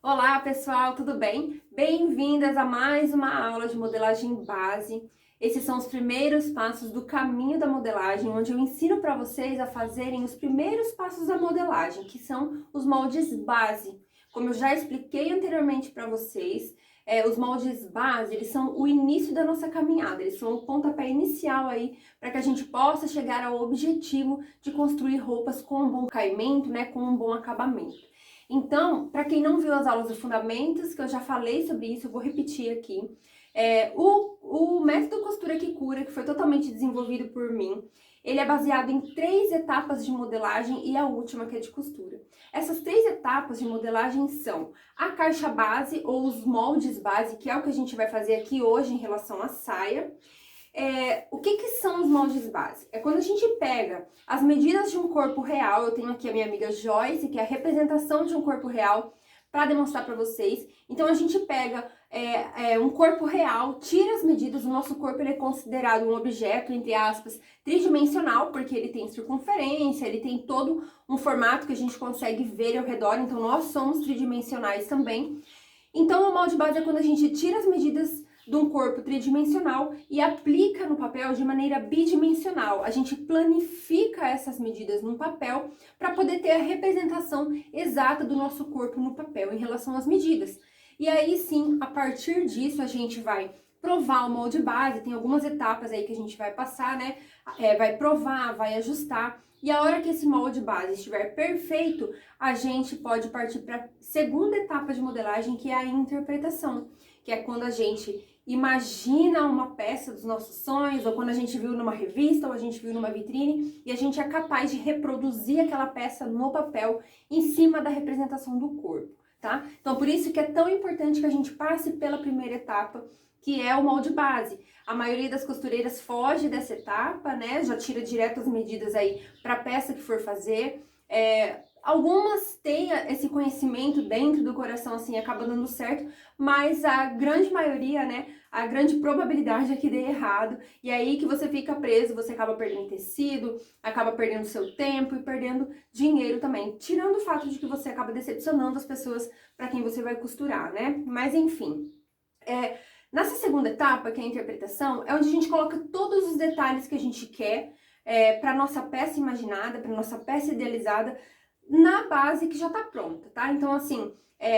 Olá pessoal, tudo bem? Bem-vindas a mais uma aula de modelagem base. Esses são os primeiros passos do caminho da modelagem, onde eu ensino para vocês a fazerem os primeiros passos da modelagem, que são os moldes base. Como eu já expliquei anteriormente para vocês, os moldes base, eles são o início da nossa caminhada, eles são o pontapé inicial aí para que a gente possa chegar ao objetivo de construir roupas com um bom caimento, né, com um bom acabamento. Então, para quem não viu as aulas de fundamentos, que eu já falei sobre isso, eu vou repetir aqui. O método Costura que Cura, que foi totalmente desenvolvido por mim, ele é baseado em 3 etapas de modelagem e a última que é de costura. Essas 3 etapas de modelagem são a caixa base ou os moldes base, que é o que a gente vai fazer aqui hoje em relação à saia. O que são os moldes base? É quando a gente pega as medidas de um corpo real. Eu tenho aqui a minha amiga Joyce, que é a representação de um corpo real, para demonstrar para vocês. Então a gente pega um corpo real, tira as medidas. O nosso corpo ele é considerado um objeto, entre aspas, tridimensional, porque ele tem circunferência, ele tem todo um formato que a gente consegue ver ao redor. Então nós somos tridimensionais também. Então o molde base é quando a gente tira as medidas de um corpo tridimensional e aplica no papel de maneira bidimensional. A gente planifica essas medidas no papel para poder ter a representação exata do nosso corpo no papel em relação às medidas. E aí sim, a partir disso, a gente vai provar o molde base. Tem algumas etapas aí que a gente vai passar, né? Vai provar, vai ajustar. E a hora que esse molde base estiver perfeito, a gente pode partir para a segunda etapa de modelagem, que é a interpretação, que é quando a gente imagina uma peça dos nossos sonhos, ou quando a gente viu numa revista, ou a gente viu numa vitrine, e a gente é capaz de reproduzir aquela peça no papel em cima da representação do corpo, tá? Então, por isso que é tão importante que a gente passe pela primeira etapa, que é o molde base. A maioria das costureiras foge dessa etapa, né? Já tira direto as medidas aí para a peça que for fazer. Algumas têm esse conhecimento dentro do coração, assim, acaba dando certo, mas a grande maioria, né, a grande probabilidade é que dê errado, e aí que você fica preso, você acaba perdendo tecido, acaba perdendo seu tempo e perdendo dinheiro também, tirando o fato de que você acaba decepcionando as pessoas para quem você vai costurar, né? Mas enfim, nessa segunda etapa, que é a interpretação, é onde a gente coloca todos os detalhes que a gente quer para nossa peça imaginada, para nossa peça idealizada, na base que já tá pronta, tá? Então, assim,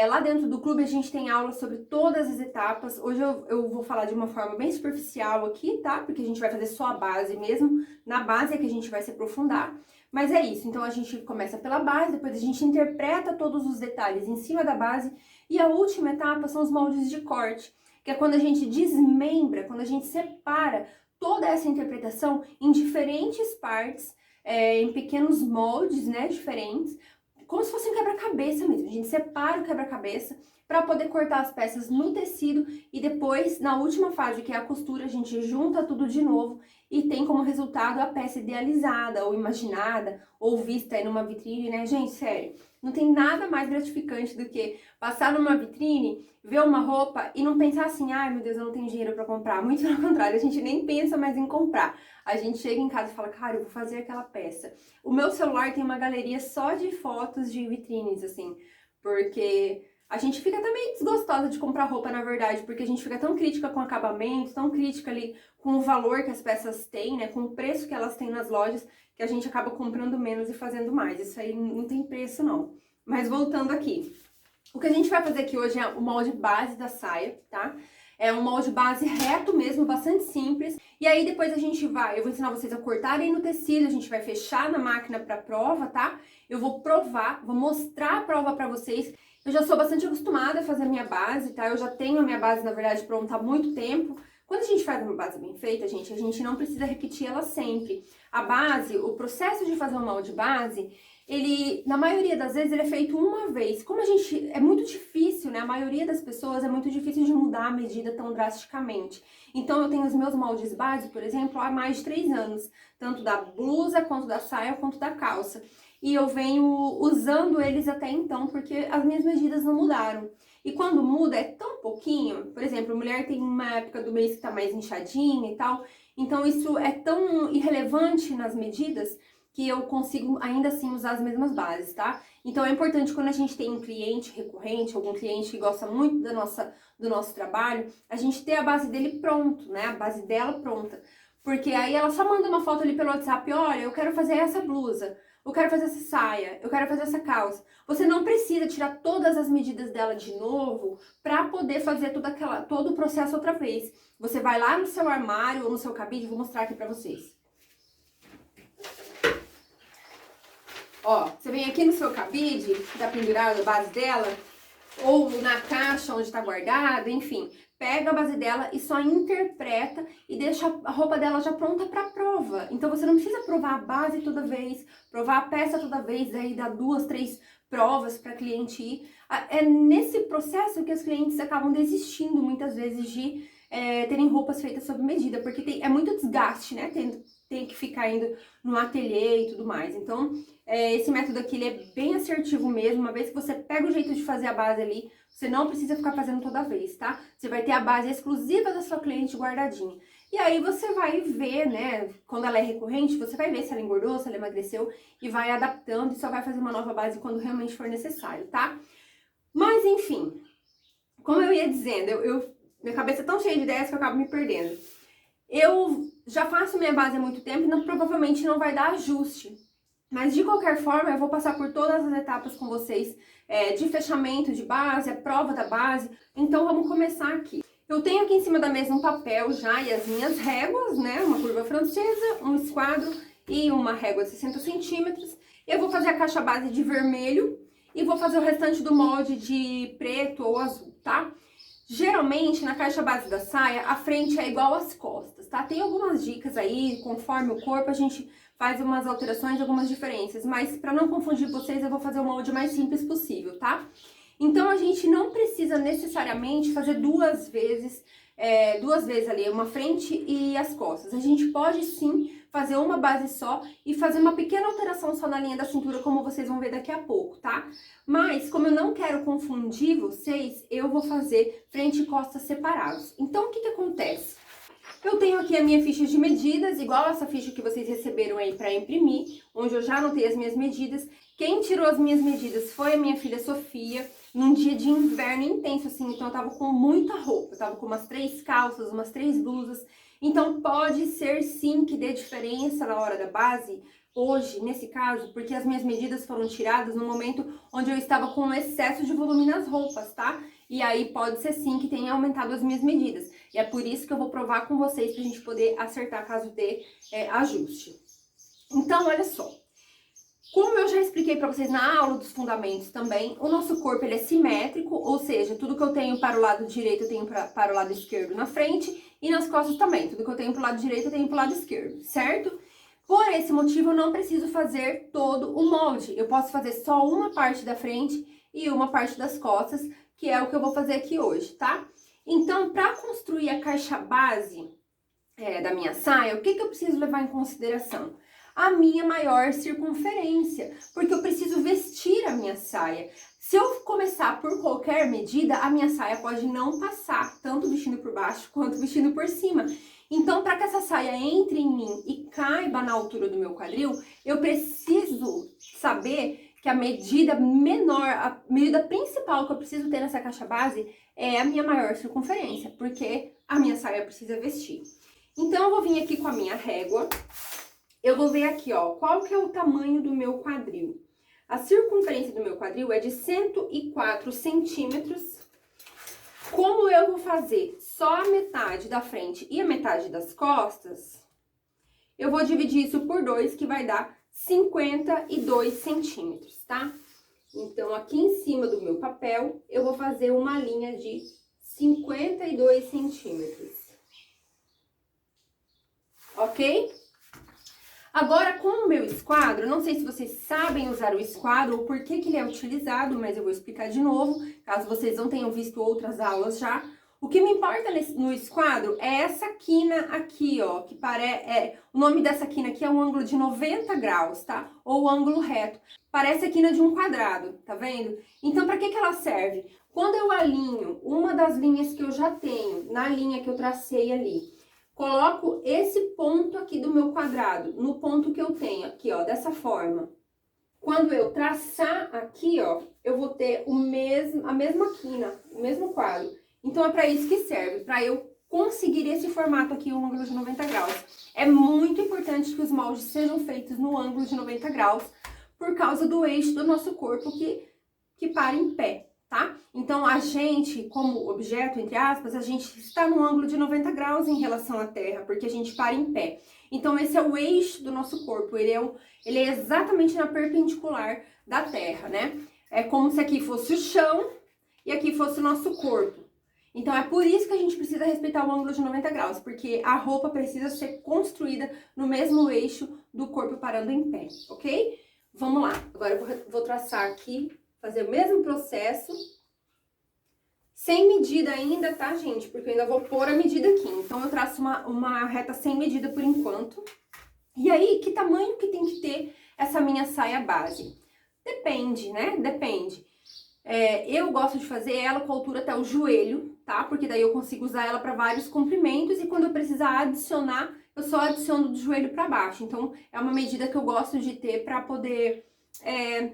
lá dentro do clube a gente tem aula sobre todas as etapas. Hoje eu vou falar de uma forma bem superficial aqui, tá? Porque a gente vai fazer só a base mesmo. Na base é que a gente vai se aprofundar. Mas é isso, então a gente começa pela base, depois a gente interpreta todos os detalhes em cima da base. E a última etapa são os moldes de corte, que é quando a gente desmembra, quando a gente separa toda essa interpretação em diferentes partes, em pequenos moldes, né, diferentes, como se fosse um quebra-cabeça mesmo. A gente separa o quebra-cabeça para poder cortar as peças no tecido e depois, na última fase, que é a costura, a gente junta tudo de novo e tem como resultado a peça idealizada, ou imaginada, ou vista aí numa vitrine, né? Gente, sério, não tem nada mais gratificante do que passar numa vitrine, ver uma roupa e não pensar assim, ai meu Deus, eu não tenho dinheiro para comprar. Muito pelo contrário, a gente nem pensa mais em comprar. A gente chega em casa e fala, cara, eu vou fazer aquela peça. O meu celular tem uma galeria só de fotos de vitrines, assim, porque a gente fica também desgostosa de comprar roupa, na verdade, porque a gente fica tão crítica com o acabamento, tão crítica ali com o valor que as peças têm, né, com o preço que elas têm nas lojas, que a gente acaba comprando menos e fazendo mais. Isso aí não tem preço, não. Mas voltando aqui, o que a gente vai fazer aqui hoje é o molde base da saia, tá? É um molde base reto mesmo, bastante simples. E aí depois eu vou ensinar vocês a cortarem no tecido, a gente vai fechar na máquina para prova, tá? Eu vou provar, vou mostrar a prova para vocês. Eu já sou bastante acostumada a fazer a minha base, tá? Eu já tenho a minha base, na verdade, pronta há muito tempo. Quando a gente faz uma base bem feita, gente, a gente não precisa repetir ela sempre. A base, o processo de fazer um molde base, ele, na maioria das vezes, ele é feito uma vez. Como é muito difícil, né? A maioria das pessoas é muito difícil de mudar a medida tão drasticamente. Então, eu tenho os meus moldes base, por exemplo, há mais de 3 anos. Tanto da blusa, quanto da saia, quanto da calça. E eu venho usando eles até então, porque as minhas medidas não mudaram. E quando muda, é tão pouquinho. Por exemplo, a mulher tem uma época do mês que tá mais inchadinha e tal. Então, isso é tão irrelevante nas medidas que eu consigo ainda assim usar as mesmas bases, tá? Então é importante quando a gente tem um cliente recorrente, algum cliente que gosta muito do nosso trabalho, a gente ter a base dele pronto, né? A base dela pronta. Porque aí ela só manda uma foto ali pelo WhatsApp, olha, eu quero fazer essa blusa, eu quero fazer essa saia, eu quero fazer essa calça. Você não precisa tirar todas as medidas dela de novo para poder fazer todo o processo outra vez. Você vai lá no seu armário ou no seu cabide, vou mostrar aqui para vocês. Ó, você vem aqui no seu cabide, que tá pendurado a base dela, ou na caixa onde tá guardada, enfim. Pega a base dela e só interpreta e deixa a roupa dela já pronta para prova. Então você não precisa provar a base toda vez, provar a peça toda vez, aí dá 2, 3 provas para cliente ir. É nesse processo que os clientes acabam desistindo muitas vezes de terem roupas feitas sob medida, porque é muito desgaste, né? Tem que ficar indo no ateliê e tudo mais. Então, esse método aqui ele é bem assertivo mesmo. Uma vez que você pega o jeito de fazer a base ali, você não precisa ficar fazendo toda vez, tá? Você vai ter a base exclusiva da sua cliente guardadinha. E aí você vai ver, né, quando ela é recorrente, você vai ver se ela engordou, se ela emagreceu e vai adaptando e só vai fazer uma nova base quando realmente for necessário, tá? Mas, enfim, como eu ia dizendo, minha cabeça é tão cheia de ideias que eu acabo me perdendo. Eu já faço minha base há muito tempo e provavelmente não vai dar ajuste. Mas de qualquer forma, eu vou passar por todas as etapas com vocês de fechamento de base, a prova da base. Então vamos começar aqui. Eu tenho aqui em cima da mesa um papel já e as minhas réguas, né? Uma curva francesa, um esquadro e uma régua de 60 centímetros. Eu vou fazer a caixa base de vermelho e vou fazer o restante do molde de preto ou azul, tá? Geralmente, na caixa base da saia, a frente é igual às costas, tá? Tem algumas dicas aí, conforme o corpo, a gente faz umas alterações, algumas diferenças. Mas, para não confundir vocês, eu vou fazer o molde mais simples possível, tá? Então, a gente não precisa necessariamente fazer duas vezes ali, uma frente e as costas. A gente pode, sim, fazer uma base só e fazer uma pequena alteração só na linha da cintura, como vocês vão ver daqui a pouco, tá? Mas, como eu não quero confundir vocês, eu vou fazer frente e costas separados. Então, o que acontece? Eu tenho aqui a minha ficha de medidas, igual essa ficha que vocês receberam aí para imprimir, onde eu já anotei as minhas medidas. Quem tirou as minhas medidas foi a minha filha Sofia, num dia de inverno intenso, assim, então eu tava com muita roupa. Eu tava com umas 3 calças, umas 3 blusas. Então pode ser sim que dê diferença na hora da base, hoje, nesse caso, porque as minhas medidas foram tiradas no momento onde eu estava com excesso de volume nas roupas, tá? E aí pode ser sim que tenha aumentado as minhas medidas. E é por isso que eu vou provar com vocês pra gente poder acertar caso dê ajuste. Então, olha só. Como eu já expliquei para vocês na aula dos fundamentos também, o nosso corpo ele é simétrico, ou seja, tudo que eu tenho para o lado direito eu tenho para o lado esquerdo na frente e nas costas também. Tudo que eu tenho para o lado direito eu tenho para o lado esquerdo, certo? Por esse motivo eu não preciso fazer todo o molde. Eu posso fazer só uma parte da frente e uma parte das costas, que é o que eu vou fazer aqui hoje, tá? Então, para construir a caixa base da minha saia, o que eu preciso levar em consideração? A minha maior circunferência, porque eu preciso vestir a minha saia. Se eu começar por qualquer medida, a minha saia pode não passar, tanto vestindo por baixo quanto vestindo por cima. Então, para que essa saia entre em mim e caiba na altura do meu quadril, eu preciso saber que a medida menor, a medida principal que eu preciso ter nessa caixa base é a minha maior circunferência, porque a minha saia precisa vestir. Então, eu vou vir aqui com a minha régua. Eu vou ver aqui, ó, qual que é o tamanho do meu quadril. A circunferência do meu quadril é de 104 centímetros. Como eu vou fazer só a metade da frente e a metade das costas, eu vou dividir isso por 2, que vai dar 52 centímetros, tá? Então, aqui em cima do meu papel, eu vou fazer uma linha de 52 centímetros. Ok? Agora, com o meu esquadro, não sei se vocês sabem usar o esquadro ou por que ele é utilizado, mas eu vou explicar de novo, caso vocês não tenham visto outras aulas já. O que me importa no esquadro é essa quina aqui, ó, que o nome dessa quina aqui é um ângulo de 90 graus, tá? Ou ângulo reto. Parece a quina de um quadrado, tá vendo? Então, para que ela serve? Quando eu alinho uma das linhas que eu já tenho, na linha que eu tracei ali, coloco esse ponto aqui do meu quadrado, no ponto que eu tenho aqui, ó, dessa forma. Quando eu traçar aqui, ó, eu vou ter a mesma quina, o mesmo quadro. Então, é para isso que serve, para eu conseguir esse formato aqui, o ângulo de 90 graus. É muito importante que os moldes sejam feitos no ângulo de 90 graus, por causa do eixo do nosso corpo que para em pé, tá? Então, a gente, como objeto, entre aspas, a gente está no ângulo de 90 graus em relação à Terra, porque a gente para em pé. Então, esse é o eixo do nosso corpo, ele é exatamente na perpendicular da Terra, né? É como se aqui fosse o chão e aqui fosse o nosso corpo. Então, é por isso que a gente precisa respeitar o ângulo de 90 graus, porque a roupa precisa ser construída no mesmo eixo do corpo parando em pé, ok? Vamos lá, agora eu vou traçar aqui, fazer o mesmo processo, sem medida ainda, tá, gente? Porque eu ainda vou pôr a medida aqui. Então, eu traço uma reta sem medida por enquanto. E aí, que tamanho que tem que ter essa minha saia base? Depende, né? Depende. Eu gosto de fazer ela com a altura até o joelho, tá? Porque daí eu consigo usar ela para vários comprimentos e quando eu precisar adicionar, eu só adiciono do joelho para baixo. Então, é uma medida que eu gosto de ter para poder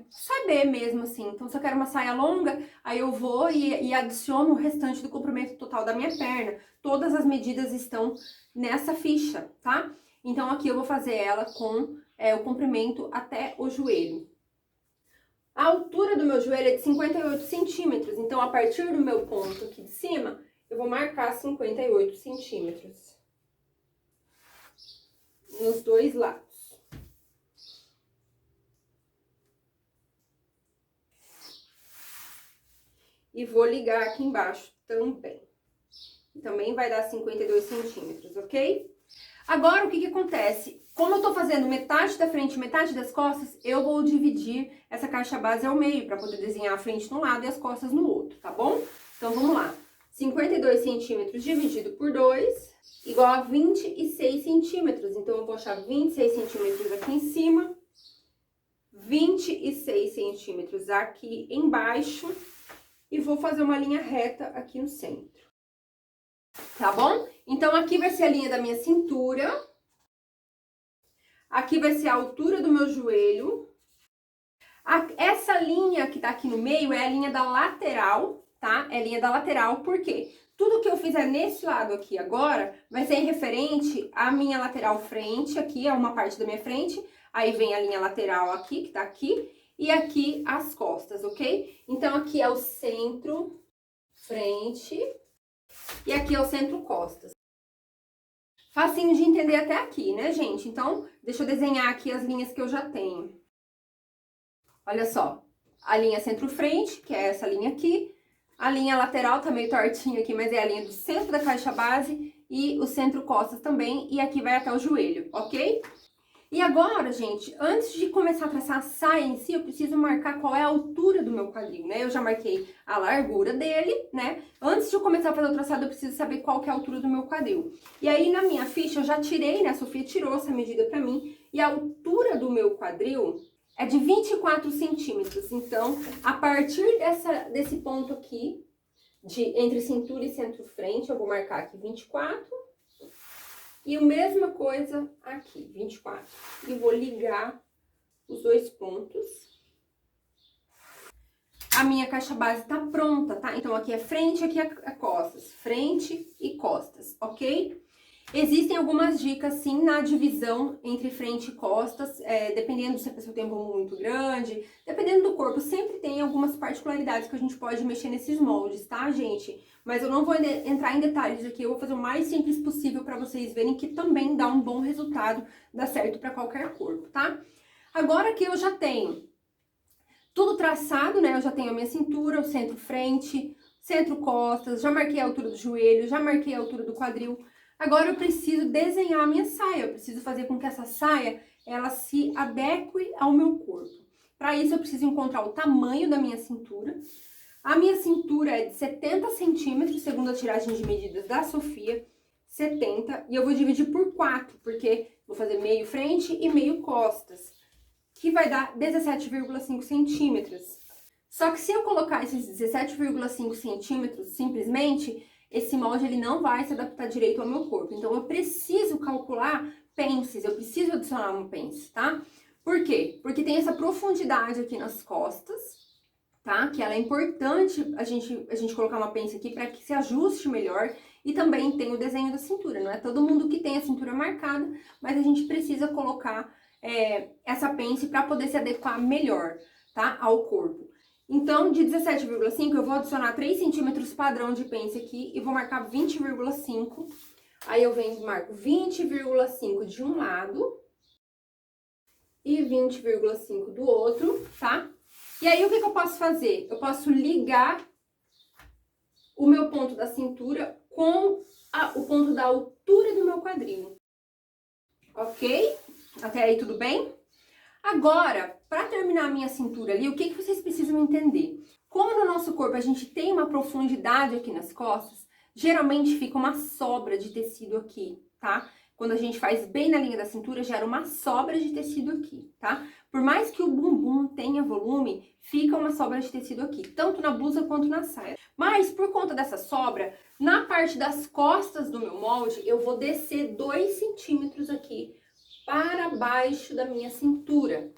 saber mesmo, assim. Então, se eu quero uma saia longa, aí eu vou e adiciono o restante do comprimento total da minha perna. Todas as medidas estão nessa ficha, tá? Então, aqui eu vou fazer ela com o comprimento até o joelho. A altura do meu joelho é de 58 centímetros, então a partir do meu ponto aqui de cima, eu vou marcar 58 centímetros nos dois lados. E vou ligar aqui embaixo também. Também vai dar 52 centímetros, ok? Agora, o que acontece? Como eu tô fazendo metade da frente e metade das costas, eu vou dividir essa caixa base ao meio, para poder desenhar a frente num lado e as costas no outro, tá bom? Então, vamos lá. 52 centímetros dividido por 2, igual a 26 centímetros. Então, eu vou achar 26 centímetros aqui em cima, 26 centímetros aqui embaixo, e vou fazer uma linha reta aqui no centro. Tá bom? Então, aqui vai ser a linha da minha cintura. Aqui vai ser a altura do meu joelho. Essa linha que tá aqui no meio é a linha da lateral, tá? É a linha da lateral, por quê? Tudo que eu fizer nesse lado aqui agora vai ser referente à minha lateral frente. Aqui é uma parte da minha frente. Aí vem a linha lateral aqui, que tá aqui. E aqui as costas, ok? Então, aqui é o centro, frente. E aqui é o centro, costas. Facinho de entender até aqui, né, gente? Então, deixa eu desenhar aqui as linhas que eu já tenho. Olha só, a linha centro-frente, que é essa linha aqui. A linha lateral tá meio tortinha aqui, mas é a linha do centro da caixa base. E o centro-costas também, e aqui vai até o joelho, ok? E agora, gente, antes de começar a traçar a saia em si, eu preciso marcar qual é a altura do meu quadril, né? Eu já marquei a largura dele, né? Antes de eu começar a fazer o traçado, eu preciso saber qual que é a altura do meu quadril. E aí, na minha ficha, eu já tirei, né? A Sofia tirou essa medida pra mim. E a altura do meu quadril é de 24 centímetros. Então, a partir desse ponto aqui, entre cintura e centro-frente, eu vou marcar aqui 24. E a mesma coisa aqui, 24. E vou ligar os dois pontos. A minha caixa base tá pronta, tá? Então, aqui é frente, aqui é costas. Frente e costas, ok? Existem algumas dicas, sim, na divisão entre frente e costas, dependendo se a pessoa tem um bumbum muito grande, dependendo do corpo, sempre tem algumas particularidades que a gente pode mexer nesses moldes, tá, gente? Mas eu não vou entrar em detalhes aqui, eu vou fazer o mais simples possível para vocês verem que também dá um bom resultado, dá certo para qualquer corpo, tá? Agora que eu já tenho tudo traçado, né, eu já tenho a minha cintura, o centro-frente, centro-costas, já marquei a altura do joelho, já marquei a altura do quadril. Agora eu preciso desenhar a minha saia, eu preciso fazer com que essa saia, ela se adeque ao meu corpo. Para isso eu preciso encontrar o tamanho da minha cintura. A minha cintura é de 70 centímetros, segundo a tiragem de medidas da Sofia, 70. E eu vou dividir por 4, porque vou fazer meio frente e meio costas, que vai dar 17,5 centímetros. Só que se eu colocar esses 17,5 centímetros, simplesmente, esse molde ele não vai se adaptar direito ao meu corpo. Então, eu preciso calcular pences, eu preciso adicionar um pence, tá? Por quê? Porque tem essa profundidade aqui nas costas, tá? Que ela é importante a gente colocar uma pence aqui para que se ajuste melhor. E também tem o desenho da cintura, não é todo mundo que tem a cintura marcada, mas a gente precisa colocar essa pence para poder se adequar melhor, tá? Ao corpo. Então, de 17,5 eu vou adicionar 3 centímetros padrão de pence aqui e vou marcar 20,5. Aí eu venho e marco 20,5 de um lado e 20,5 do outro, tá? E aí, o que eu posso fazer? Eu posso ligar o meu ponto da cintura com o ponto da altura do meu quadril. Ok? Até aí tudo bem? Agora, para terminar a minha cintura ali, o que vocês precisam entender? Como no nosso corpo a gente tem uma profundidade aqui nas costas, geralmente fica uma sobra de tecido aqui, tá? Quando a gente faz bem na linha da cintura, gera uma sobra de tecido aqui, tá? Por mais que o bumbum tenha volume, fica uma sobra de tecido aqui, tanto na blusa quanto na saia. Mas, por conta dessa sobra, na parte das costas do meu molde, eu vou descer 2 centímetros aqui para baixo da minha cintura.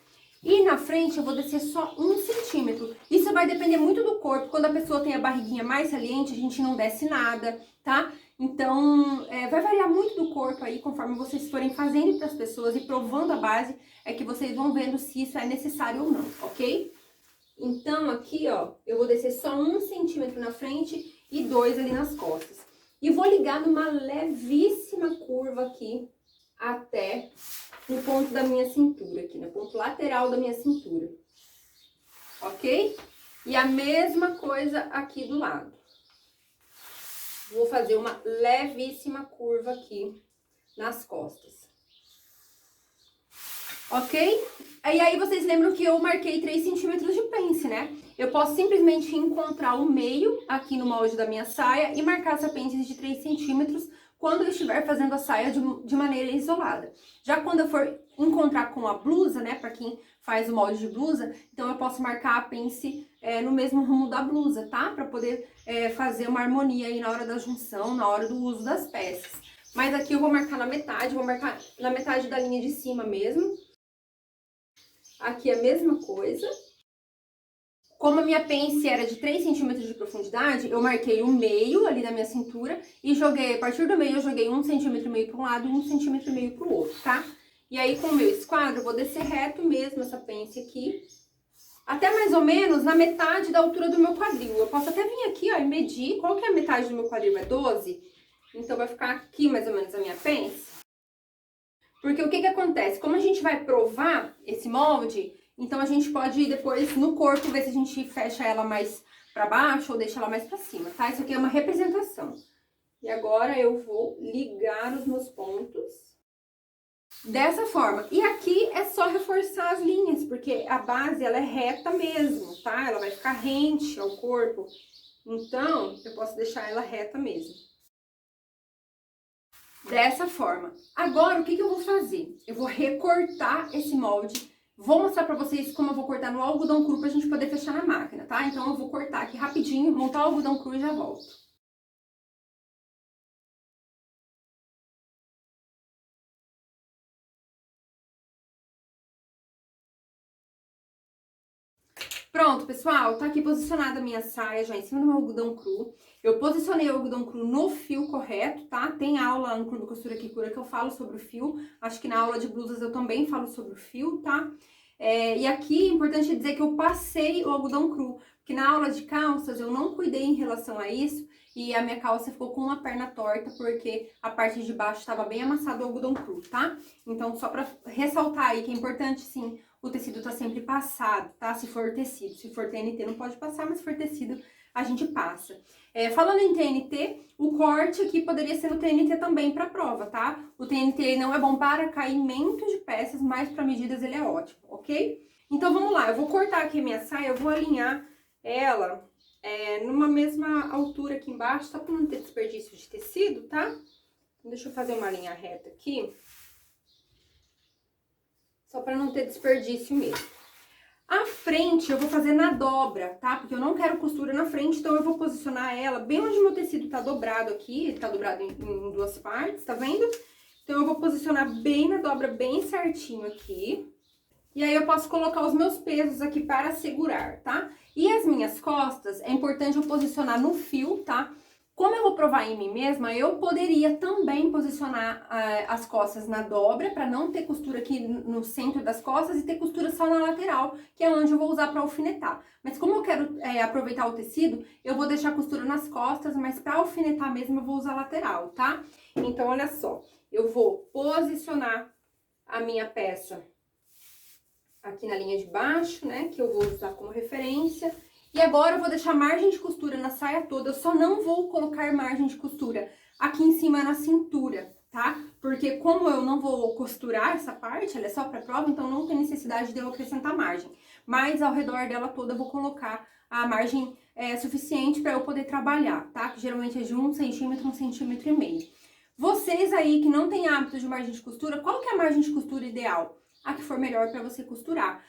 E na frente eu vou descer só 1 centímetro. Isso vai depender muito do corpo. Quando a pessoa tem a barriguinha mais saliente, a gente não desce nada, tá? Então, vai variar muito do corpo aí, conforme vocês forem fazendo para as pessoas e provando a base, é que vocês vão vendo se isso é necessário ou não, ok? Então, aqui, ó, eu vou descer só 1 centímetro na frente e 2 ali nas costas. E vou ligar numa levíssima curva aqui até no ponto da minha cintura, aqui, no ponto lateral da minha cintura. Ok? E a mesma coisa aqui do lado. Vou fazer uma levíssima curva aqui nas costas. Ok? E aí vocês lembram que eu marquei 3 centímetros de pence, né? Eu posso simplesmente encontrar o meio aqui no molde da minha saia e marcar essa pence de 3 centímetros quando eu estiver fazendo a saia de maneira isolada. Já quando eu for encontrar com a blusa, né, para quem faz o molde de blusa, então eu posso marcar a pence no mesmo rumo da blusa, tá? Para poder fazer uma harmonia aí na hora da junção, na hora do uso das peças. Mas aqui eu vou marcar na metade, vou marcar na metade da linha de cima mesmo. Aqui a mesma coisa. Como a minha pence era de 3 centímetros de profundidade, eu marquei o meio ali da minha cintura e joguei, a partir do meio eu joguei 1,5 centímetro para um lado e 1,5 centímetro para o outro, tá? E aí com o meu esquadro eu vou descer reto mesmo essa pence aqui, até mais ou menos na metade da altura do meu quadril. Eu posso até vir aqui, ó, e medir qual que é a metade do meu quadril, é 12? Então vai ficar aqui mais ou menos a minha pence. Porque o que que acontece? Como a gente vai provar esse molde, então a gente pode ir depois no corpo ver se a gente fecha ela mais para baixo ou deixa ela mais para cima, tá? Isso aqui é uma representação. E agora eu vou ligar os meus pontos dessa forma. E aqui é só reforçar as linhas, porque a base ela é reta mesmo, tá? Ela vai ficar rente ao corpo. Então, eu posso deixar ela reta mesmo. Dessa forma. Agora, o que eu vou fazer? Eu vou recortar esse molde. Vou mostrar pra vocês como eu vou cortar no algodão cru pra gente poder fechar na máquina, tá? Então, eu vou cortar aqui rapidinho, montar o algodão cru e já volto. Pronto, pessoal, tá aqui posicionada a minha saia já em cima do meu algodão cru. Eu posicionei o algodão cru no fio correto, tá? Tem aula lá no Clube Costura que Cura que eu falo sobre o fio. Acho que na aula de blusas eu também falo sobre o fio, tá? E aqui é importante dizer que eu passei o algodão cru, porque na aula de calças eu não cuidei em relação a isso e a minha calça ficou com uma perna torta porque a parte de baixo estava bem amassado o algodão cru, tá? Então, só pra ressaltar aí que é importante, sim, o tecido tá sempre passado, tá? Se for tecido, se for TNT não pode passar, mas se for tecido a gente passa. Falando em TNT, o corte aqui poderia ser no TNT também para prova, tá? O TNT não é bom para caimento de peças, mas para medidas ele é ótimo, ok? Então vamos lá, eu vou cortar aqui a minha saia, eu vou alinhar ela numa mesma altura aqui embaixo, só para não ter desperdício de tecido, tá? Deixa eu fazer uma linha reta aqui. Só para não ter desperdício mesmo. A frente eu vou fazer na dobra, tá? Porque eu não quero costura na frente, então eu vou posicionar ela bem onde meu tecido tá dobrado aqui, ele tá dobrado em duas partes, tá vendo? Então eu vou posicionar bem na dobra, bem certinho aqui. E aí eu posso colocar os meus pesos aqui para segurar, tá? E as minhas costas, é importante eu posicionar no fio, tá? Como eu vou provar em mim mesma, eu poderia também posicionar as costas na dobra, para não ter costura aqui no centro das costas e ter costura só na lateral, que é onde eu vou usar para alfinetar. Mas como eu quero aproveitar o tecido, eu vou deixar a costura nas costas, mas para alfinetar mesmo eu vou usar a lateral, tá? Então, olha só, eu vou posicionar a minha peça aqui na linha de baixo, né, que eu vou usar como referência. E agora eu vou deixar margem de costura na saia toda, eu só não vou colocar margem de costura aqui em cima na cintura, tá? Porque como eu não vou costurar essa parte, ela é só pra prova, então não tem necessidade de eu acrescentar margem. Mas ao redor dela toda eu vou colocar a margem suficiente para eu poder trabalhar, tá? Que geralmente é de 1 centímetro, 1,5 centímetros. Vocês aí que não têm hábito de margem de costura, qual que é a margem de costura ideal? A que for melhor para você costurar.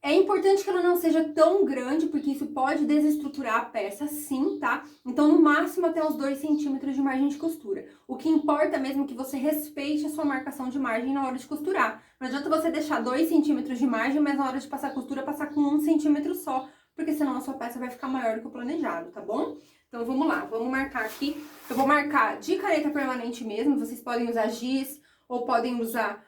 É importante que ela não seja tão grande, porque isso pode desestruturar a peça sim, tá? Então, no máximo, até uns 2 centímetros de margem de costura. O que importa mesmo é que você respeite a sua marcação de margem na hora de costurar. Não adianta você deixar 2 centímetros de margem, mas na hora de passar a costura, passar com 1 centímetro só, porque senão a sua peça vai ficar maior do que o planejado, tá bom? Então, vamos lá, vamos marcar aqui. Eu vou marcar de caneta permanente mesmo, vocês podem usar giz, ou podem usar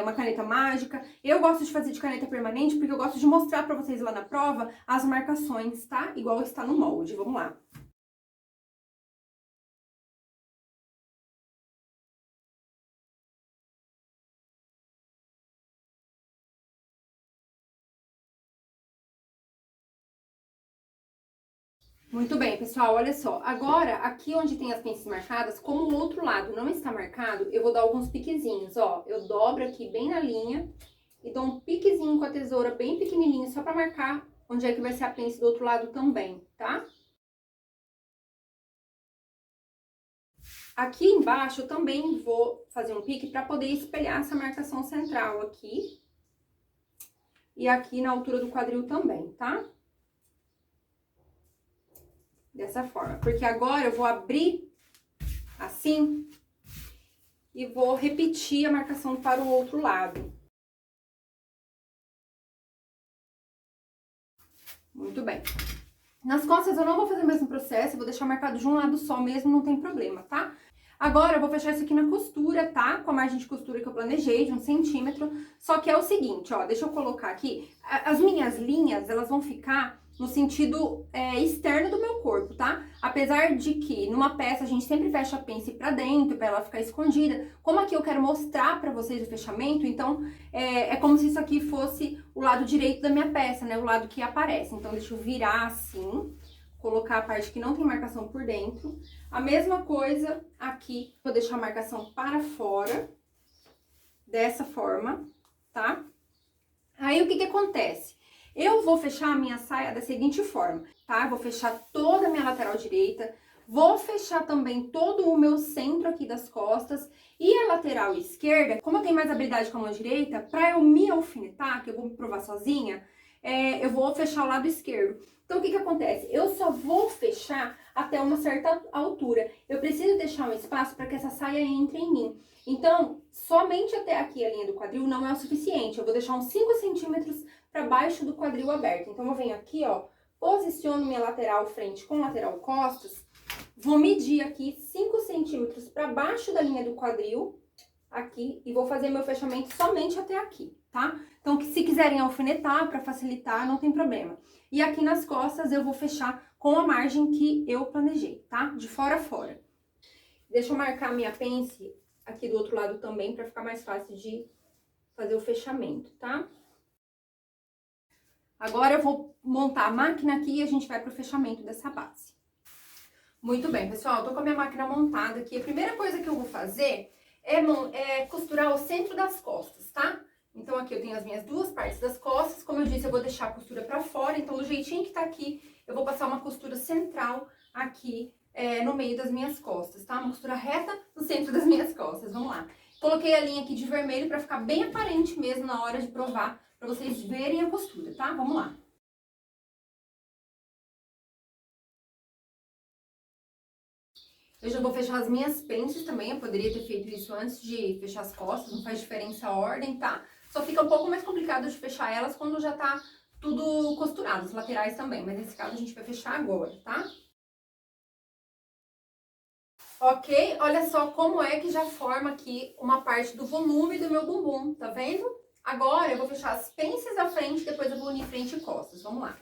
uma caneta mágica. Eu gosto de fazer de caneta permanente porque eu gosto de mostrar pra vocês lá na prova as marcações, tá? Igual está no molde. Vamos lá. Muito bem, pessoal, olha só. Agora, aqui onde tem as pinças marcadas, como o outro lado não está marcado, eu vou dar alguns piquezinhos, ó. Eu dobro aqui bem na linha e dou um piquezinho com a tesoura bem pequenininho, só pra marcar onde é que vai ser a pinça do outro lado também, tá? Aqui embaixo eu também vou fazer um pique pra poder espelhar essa marcação central aqui. E aqui na altura do quadril também, tá? Dessa forma, porque agora eu vou abrir assim e vou repetir a marcação para o outro lado. Muito bem. Nas costas eu não vou fazer o mesmo processo, eu vou deixar marcado de um lado só mesmo, não tem problema, tá? Agora eu vou fechar isso aqui na costura, tá? Com a margem de costura que eu planejei, de 1 centímetro. Só que é o seguinte, ó, deixa eu colocar aqui. As minhas linhas, elas vão ficar no sentido externo do meu corpo, tá? Apesar de que numa peça a gente sempre fecha a pence pra dentro, pra ela ficar escondida. Como aqui eu quero mostrar pra vocês o fechamento, então é como se isso aqui fosse o lado direito da minha peça, né? O lado que aparece. Então deixa eu virar assim, colocar a parte que não tem marcação por dentro. A mesma coisa aqui, vou deixar a marcação para fora, dessa forma, tá? Aí, o que que acontece? Eu vou fechar a minha saia da seguinte forma, tá? Vou fechar toda a minha lateral direita, vou fechar também todo o meu centro aqui das costas e a lateral esquerda, como eu tenho mais habilidade com a mão direita, pra eu me alfinetar, que eu vou me provar sozinha, eu vou fechar o lado esquerdo. Então, o que que acontece? Eu só vou fechar até uma certa altura. Eu preciso deixar um espaço para que essa saia entre em mim. Então, somente até aqui a linha do quadril não é o suficiente. Eu vou deixar uns 5 centímetros para baixo do quadril aberto. Então, eu venho aqui, ó, posiciono minha lateral frente com lateral costas. Vou medir aqui 5 centímetros para baixo da linha do quadril, aqui, e vou fazer meu fechamento somente até aqui, tá? Então, se quiserem alfinetar para facilitar, não tem problema. E aqui nas costas eu vou fechar com a margem que eu planejei, tá? De fora a fora. Deixa eu marcar a minha pence aqui do outro lado também, para ficar mais fácil de fazer o fechamento, tá? Agora eu vou montar a máquina aqui e a gente vai pro fechamento dessa base. Muito bem, pessoal, eu tô com a minha máquina montada aqui. A primeira coisa que eu vou fazer é costurar o centro das costas, tá? Então, aqui eu tenho as minhas duas partes das costas. Como eu disse, eu vou deixar a costura pra fora. Então, do jeitinho que tá aqui, eu vou passar uma costura central aqui no meio das minhas costas, tá? Uma costura reta no centro das minhas costas. Vamos lá. Coloquei a linha aqui de vermelho pra ficar bem aparente mesmo na hora de provar, para vocês verem a costura, tá? Vamos lá. Eu já vou fechar as minhas pences também, eu poderia ter feito isso antes de fechar as costas, não faz diferença a ordem, tá? Só fica um pouco mais complicado de fechar elas quando já tá tudo costurado, as laterais também, mas nesse caso a gente vai fechar agora, tá? Ok? Olha só como é que já forma aqui uma parte do volume do meu bumbum, tá vendo? Agora eu vou fechar as pences da frente, depois eu vou unir frente e costas, vamos lá.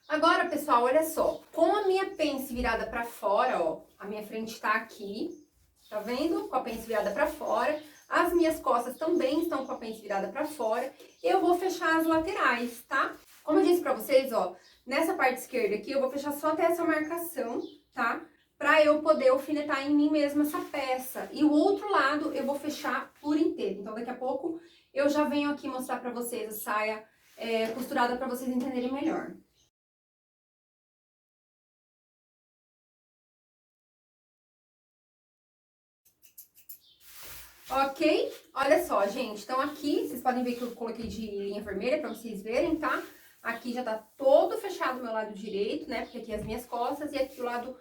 Agora, pessoal, olha só, com a minha pence virada pra fora, ó, a minha frente tá aqui, tá vendo? Com a pence virada pra fora, as minhas costas também estão com a pence virada pra fora, eu vou fechar as laterais, tá? Como eu disse pra vocês, ó, nessa parte esquerda aqui eu vou fechar só até essa marcação, tá? Pra eu poder alfinetar em mim mesma essa peça. E o outro lado eu vou fechar por inteiro. Então daqui a pouco eu já venho aqui mostrar pra vocês a saia costurada pra vocês entenderem melhor. Ok? Olha só, gente. Então aqui, vocês podem ver que eu coloquei de linha vermelha pra vocês verem, tá? Aqui já tá todo fechado o meu lado direito, né? Porque aqui as minhas costas e aqui o lado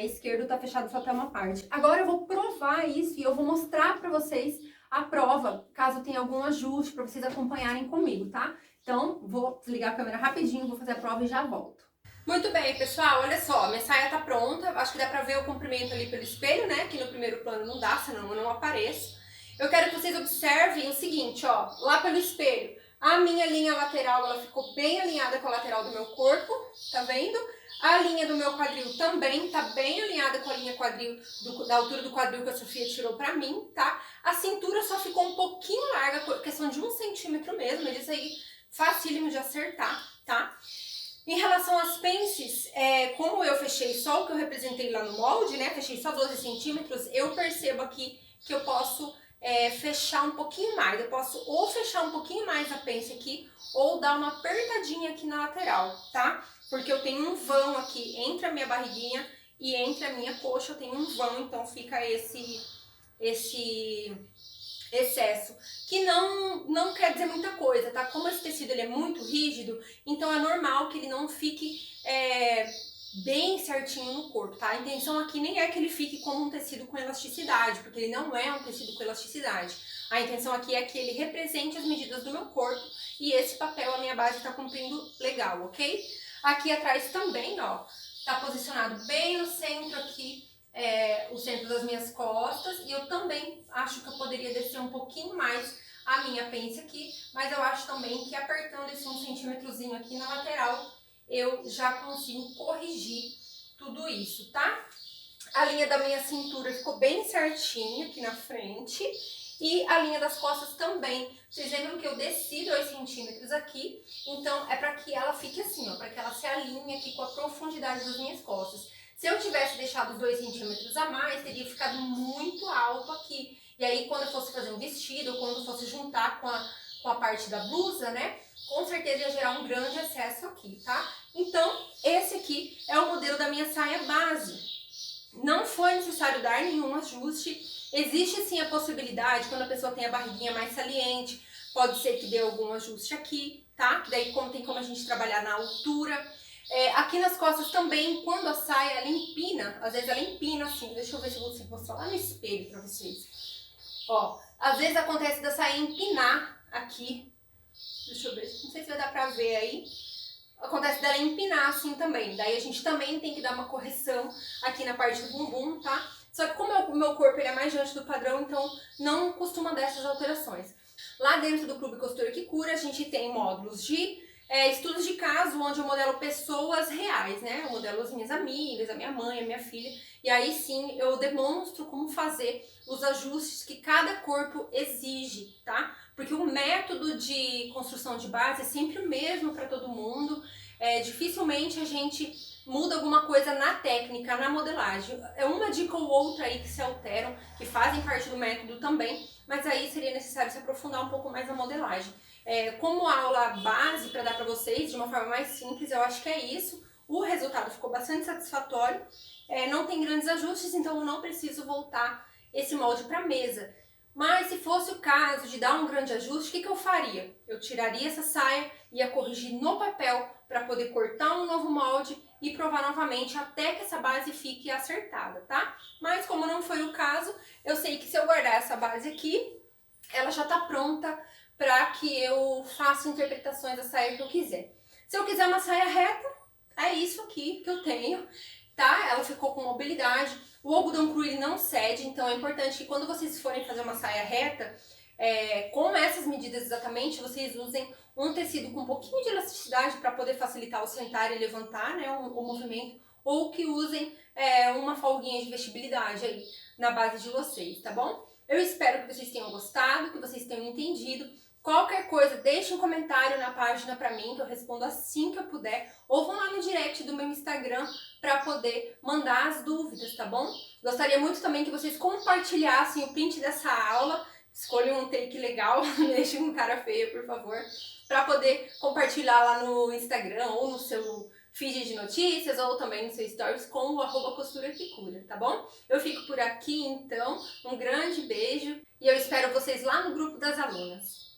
esquerdo tá fechado só até uma parte. Agora eu vou provar isso e eu vou mostrar pra vocês a prova, caso tenha algum ajuste pra vocês acompanharem comigo, tá? Então, vou desligar a câmera rapidinho, vou fazer a prova e já volto. Muito bem, pessoal, olha só, minha saia tá pronta, acho que dá pra ver o comprimento ali pelo espelho, né, que no primeiro plano não dá, senão eu não apareço. Eu quero que vocês observem o seguinte, ó, lá pelo espelho, a minha linha lateral, ela ficou bem alinhada com a lateral do meu corpo, tá vendo? A linha do meu quadril também tá bem alinhada com a linha quadril, da altura do quadril que a Sofia tirou pra mim, tá? A cintura só ficou um pouquinho larga, por questão de 1 centímetro mesmo, mas isso aí facílimo de acertar, tá? Em relação às pences, como eu fechei só o que eu representei lá no molde, né? Fechei só 12 centímetros, eu percebo aqui que eu posso fechar um pouquinho mais. Eu posso ou fechar um pouquinho mais a pence aqui, ou dar uma apertadinha aqui na lateral, tá? Porque eu tenho um vão aqui entre a minha barriguinha e entre a minha coxa, eu tenho um vão, então fica esse excesso, que não quer dizer muita coisa, tá? Como esse tecido ele é muito rígido, então é normal que ele não fique bem certinho no corpo, tá? A intenção aqui nem é que ele fique como um tecido com elasticidade, porque ele não é um tecido com elasticidade. A intenção aqui é que ele represente as medidas do meu corpo e esse papel a minha base tá cumprindo legal, ok? Aqui atrás também, ó, tá posicionado bem no centro aqui, o centro das minhas costas, e eu também acho que eu poderia descer um pouquinho mais a minha pence aqui, mas eu acho também que apertando esse 1 centímetrozinho aqui na lateral, eu já consigo corrigir tudo isso, tá? A linha da minha cintura ficou bem certinha aqui na frente, e a linha das costas também. Vocês lembram que eu desci 2 centímetros aqui, então é para que ela fique assim, ó, para que ela se alinhe aqui com a profundidade das minhas costas. Se eu tivesse deixado os 2 centímetros a mais, teria ficado muito alto aqui. E aí, quando eu fosse fazer um vestido, ou quando eu fosse juntar com a parte da blusa, né? Com certeza ia gerar um grande excesso aqui, tá? Então, esse aqui é o modelo da minha saia base. Não foi necessário dar nenhum ajuste. Existe sim a possibilidade, quando a pessoa tem a barriguinha mais saliente, pode ser que dê algum ajuste aqui, tá? Que daí tem como a gente trabalhar na altura. Aqui nas costas também, quando a saia ela empina, às vezes ela empina assim, deixa eu ver se eu vou mostrar lá no espelho pra vocês. Ó, às vezes acontece da saia empinar aqui, deixa eu ver, não sei se vai dar pra ver aí. Acontece dela empinar assim também, daí a gente também tem que dar uma correção aqui na parte do bumbum, tá? Só que como o meu corpo ele é mais diante do padrão, então não costuma dar essas alterações. Lá dentro do Clube Costura que Cura, a gente tem módulos de estudos de caso, onde eu modelo pessoas reais, né? Eu modelo as minhas amigas, a minha mãe, a minha filha. E aí sim, eu demonstro como fazer os ajustes que cada corpo exige, tá? Porque o método de construção de base é sempre o mesmo para todo mundo. Dificilmente a gente muda alguma coisa na técnica, na modelagem. É uma dica ou outra aí que se alteram, que fazem parte do método também, mas aí seria necessário se aprofundar um pouco mais na modelagem. Como aula base para dar para vocês de uma forma mais simples, eu acho que é isso. O resultado ficou bastante satisfatório, não tem grandes ajustes, então eu não preciso voltar esse molde para a mesa. Mas se fosse o caso de dar um grande ajuste, o que eu faria? Eu tiraria essa saia, ia corrigir no papel para poder cortar um novo molde e provar novamente até que essa base fique acertada, tá? Mas como não foi o caso, eu sei que se eu guardar essa base aqui, ela já tá pronta para que eu faça interpretações da saia que eu quiser. Se eu quiser uma saia reta, é isso aqui que eu tenho, tá? Ela ficou com mobilidade. O algodão cru ele não cede, então é importante que quando vocês forem fazer uma saia reta, com essas medidas exatamente, vocês usem um tecido com um pouquinho de elasticidade para poder facilitar o sentar e levantar, né, o movimento, ou que usem uma folguinha de vestibilidade aí na base de vocês, tá bom? Eu espero que vocês tenham gostado, que vocês tenham entendido. Qualquer coisa, deixe um comentário na página pra mim, que eu respondo assim que eu puder. Ou vão lá no direct do meu Instagram pra poder mandar as dúvidas, tá bom? Gostaria muito também que vocês compartilhassem o print dessa aula. Escolha um take legal, não deixe um cara feio, por favor. Pra poder compartilhar lá no Instagram ou no seu feed de notícias ou também no seu stories com o @costura que cura, tá bom? Eu fico por aqui então, um grande beijo e eu espero vocês lá no grupo das alunas.